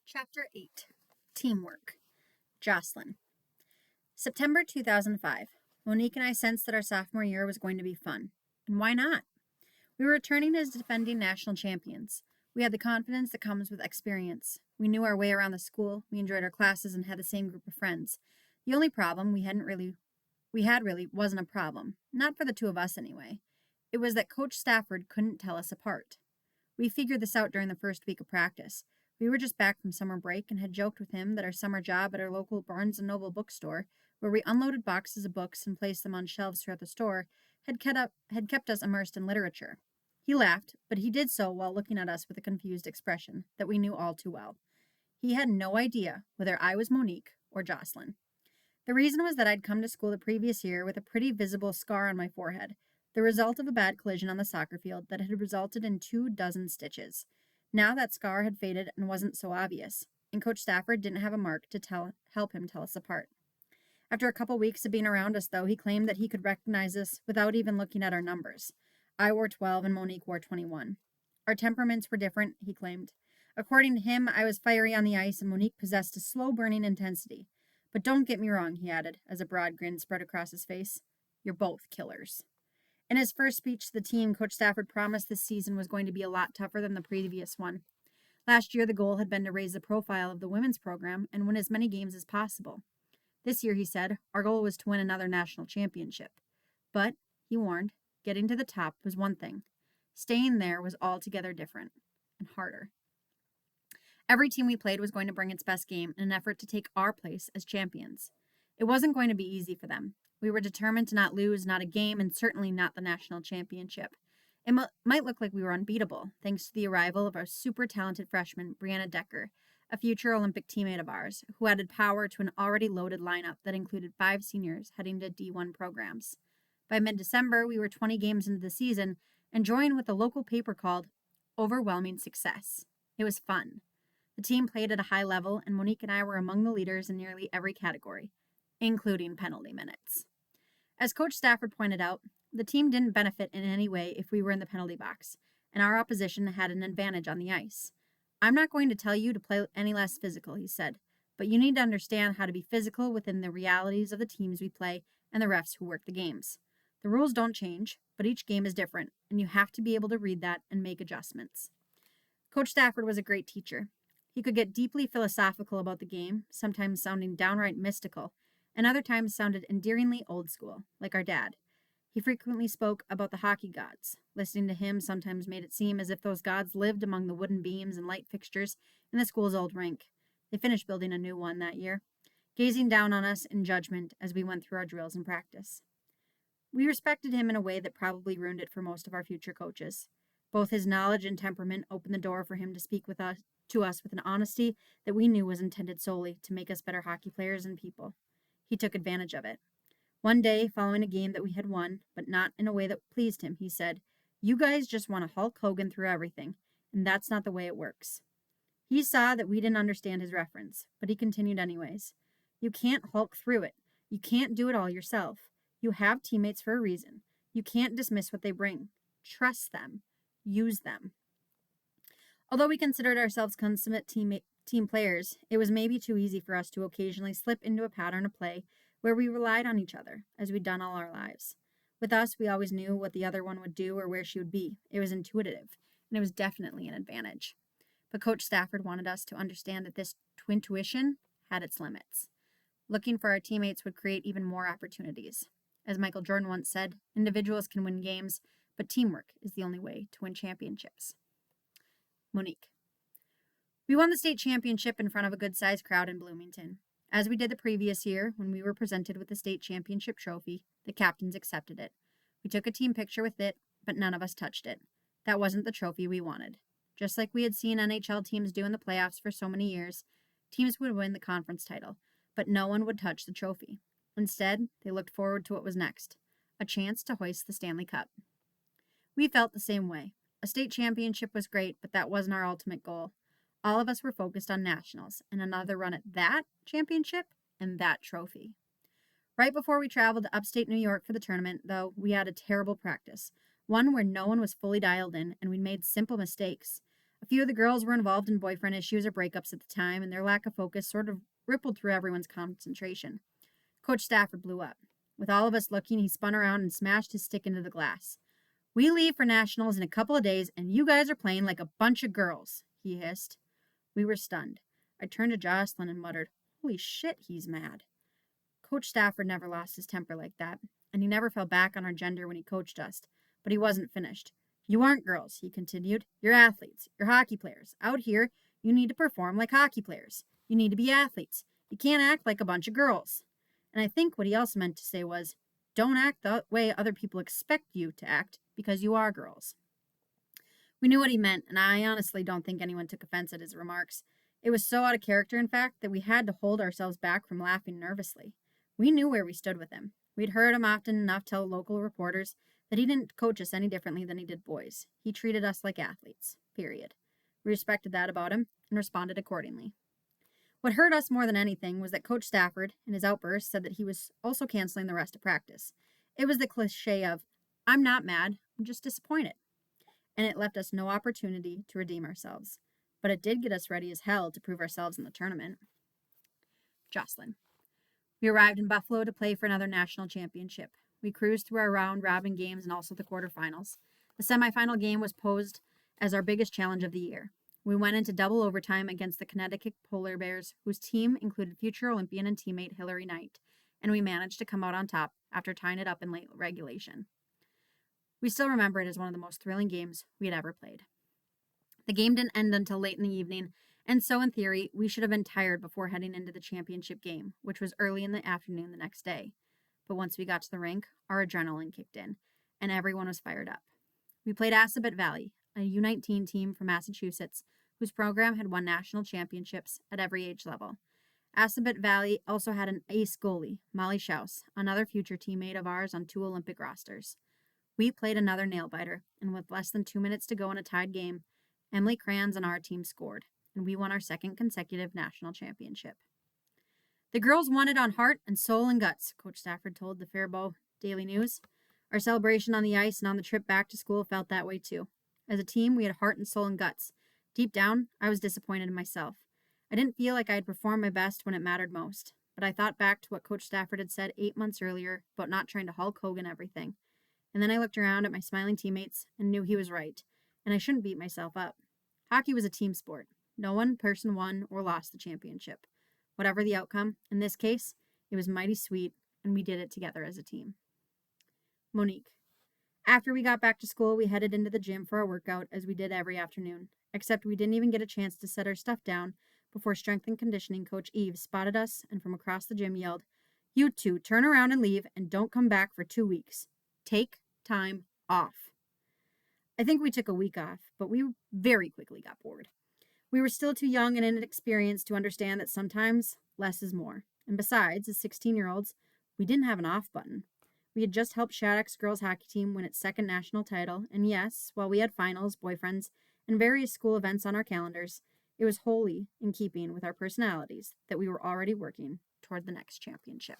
Chapter 8 Teamwork. Jocelyn. September 2005. Monique and I sensed that our sophomore year was going to be fun. And why not? We were returning as defending national champions. We had the confidence that comes with experience. We knew our way around the school, we enjoyed our classes, and had the same group of friends. The only problem we had really wasn't a problem. Not for the two of us, anyway. It was that Coach Stafford couldn't tell us apart. We figured this out during the first week of practice. We were just back from summer break and had joked with him that our summer job at our local Barnes & Noble bookstore, where we unloaded boxes of books and placed them on shelves throughout the store, had kept us immersed in literature. He laughed, but he did so while looking at us with a confused expression that we knew all too well. He had no idea whether I was Monique or Jocelyn. The reason was that I'd come to school the previous year with a pretty visible scar on my forehead, the result of a bad collision on the soccer field that had resulted in 24 stitches. Now that scar had faded and wasn't so obvious, and Coach Stafford didn't have a mark to help him tell us apart. After a couple weeks of being around us, though, he claimed that he could recognize us without even looking at our numbers. I wore 12 and Monique wore 21. Our temperaments were different, he claimed. According to him, I was fiery on the ice and Monique possessed a slow-burning intensity. But don't get me wrong, he added, as a broad grin spread across his face. You're both killers. In his first speech to the team, Coach Stafford promised this season was going to be a lot tougher than the previous one. Last year, the goal had been to raise the profile of the women's program and win as many games as possible. This year, he said, our goal was to win another national championship. But, he warned, getting to the top was one thing. Staying there was altogether different and harder. Every team we played was going to bring its best game in an effort to take our place as champions. It wasn't going to be easy for them. We were determined to not lose, not a game, and certainly not the national championship. It might look like we were unbeatable, thanks to the arrival of our super talented freshman, Brianna Decker, a future Olympic teammate of ours, who added power to an already loaded lineup that included 5 seniors heading to D1 programs. By mid-December, we were 20 games into the season and joined what the local paper called overwhelming success. It was fun. The team played at a high level, and Monique and I were among the leaders in nearly every category, including penalty minutes. As Coach Stafford pointed out, the team didn't benefit in any way if we were in the penalty box, and our opposition had an advantage on the ice. I'm not going to tell you to play any less physical, he said, but you need to understand how to be physical within the realities of the teams we play and the refs who work the games. The rules don't change, but each game is different, and you have to be able to read that and make adjustments. Coach Stafford was a great teacher. He could get deeply philosophical about the game, sometimes sounding downright mystical, and other times sounded endearingly old school, like our dad. He frequently spoke about the hockey gods. Listening to him sometimes made it seem as if those gods lived among the wooden beams and light fixtures in the school's old rink. They finished building a new one that year, gazing down on us in judgment as we went through our drills and practice. We respected him in a way that probably ruined it for most of our future coaches. Both his knowledge and temperament opened the door for him to speak to us with an honesty that we knew was intended solely to make us better hockey players and people. He took advantage of it. One day, following a game that we had won, but not in a way that pleased him, he said, "You guys just want to Hulk Hogan through everything, and that's not the way it works." He saw that we didn't understand his reference, but he continued anyways. You can't Hulk through it. You can't do it all yourself. You have teammates for a reason. You can't dismiss what they bring. Trust them. Use them. Although we considered ourselves consummate team players, it was maybe too easy for us to occasionally slip into a pattern of play where we relied on each other, as we'd done all our lives. With us, we always knew what the other one would do or where she would be. It was intuitive, and it was definitely an advantage. But Coach Stafford wanted us to understand that this intuition had its limits. Looking for our teammates would create even more opportunities. As Michael Jordan once said, individuals can win games, but teamwork is the only way to win championships. Monique. We won the state championship in front of a good-sized crowd in Bloomington. As we did the previous year, when we were presented with the state championship trophy, the captains accepted it. We took a team picture with it, but none of us touched it. That wasn't the trophy we wanted. Just like we had seen NHL teams do in the playoffs for so many years, teams would win the conference title, but no one would touch the trophy. Instead, they looked forward to what was next, a chance to hoist the Stanley Cup. We felt the same way. A state championship was great, but that wasn't our ultimate goal. All of us were focused on nationals and another run at that championship and that trophy. Right before we traveled to upstate New York for the tournament, though, we had a terrible practice, one where no one was fully dialed in and we made simple mistakes. A few of the girls were involved in boyfriend issues or breakups at the time, and their lack of focus sort of rippled through everyone's concentration. Coach Stafford blew up. With all of us looking, he spun around and smashed his stick into the glass. "We leave for nationals in a couple of days, and you guys are playing like a bunch of girls," he hissed. We were stunned. I turned to Jocelyn and muttered, "Holy shit, he's mad." Coach Stafford never lost his temper like that, and he never fell back on our gender when he coached us. But he wasn't finished. "You aren't girls," he continued. "You're athletes. You're hockey players. Out here, you need to perform like hockey players. You need to be athletes. You can't act like a bunch of girls." And I think what he also meant to say was, don't act the way other people expect you to act because you are girls. We knew what he meant, and I honestly don't think anyone took offense at his remarks. It was so out of character, in fact, that we had to hold ourselves back from laughing nervously. We knew where we stood with him. We'd heard him often enough tell local reporters that he didn't coach us any differently than he did boys. He treated us like athletes, period. We respected that about him and responded accordingly. What hurt us more than anything was that Coach Stafford, in his outburst, said that he was also canceling the rest of practice. It was the cliche of, "I'm not mad, I'm just disappointed." And it left us no opportunity to redeem ourselves. But it did get us ready as hell to prove ourselves in the tournament. Jocelyn. We arrived in Buffalo to play for another national championship. We cruised through our round-robin games and also the quarterfinals. The semifinal game was posed as our biggest challenge of the year. We went into double overtime against the Connecticut Polar Bears, whose team included future Olympian and teammate Hillary Knight, and we managed to come out on top after tying it up in late regulation. We still remember it as one of the most thrilling games we had ever played. The game didn't end until late in the evening, and so in theory, we should have been tired before heading into the championship game, which was early in the afternoon the next day. But once we got to the rink, our adrenaline kicked in, and everyone was fired up. We played Assabet Valley, a U19 team from Massachusetts, whose program had won national championships at every age level. Assabet Valley also had an ace goalie, Molly Schaus, another future teammate of ours on 2 Olympic rosters. We played another nail-biter, and with less than 2 minutes to go in a tied game, Emily Kranz and our team scored, and we won our second consecutive national championship. "The girls won it on heart and soul and guts," Coach Stafford told the Faribault Daily News. Our celebration on the ice and on the trip back to school felt that way too. As a team, we had heart and soul and guts. Deep down, I was disappointed in myself. I didn't feel like I had performed my best when it mattered most, but I thought back to what Coach Stafford had said 8 months earlier about not trying to Hulk Hogan everything. And then I looked around at my smiling teammates and knew he was right, and I shouldn't beat myself up. Hockey was a team sport. No one person won or lost the championship. Whatever the outcome, in this case, it was mighty sweet, and we did it together as a team. Monique. After we got back to school, we headed into the gym for our workout, as we did every afternoon, except we didn't even get a chance to set our stuff down before strength and conditioning coach Eve spotted us and from across the gym yelled, "You two, turn around and leave, and don't come back for 2 weeks. Take time off." I think we took a week off, but we very quickly got bored. We were still too young and inexperienced to understand that sometimes less is more. And besides, as 16-year-olds, we didn't have an off button. We had just helped Shattuck's girls hockey team win its second national title, and yes, while we had finals, boyfriends, and various school events on our calendars, it was wholly in keeping with our personalities that we were already working toward the next championship.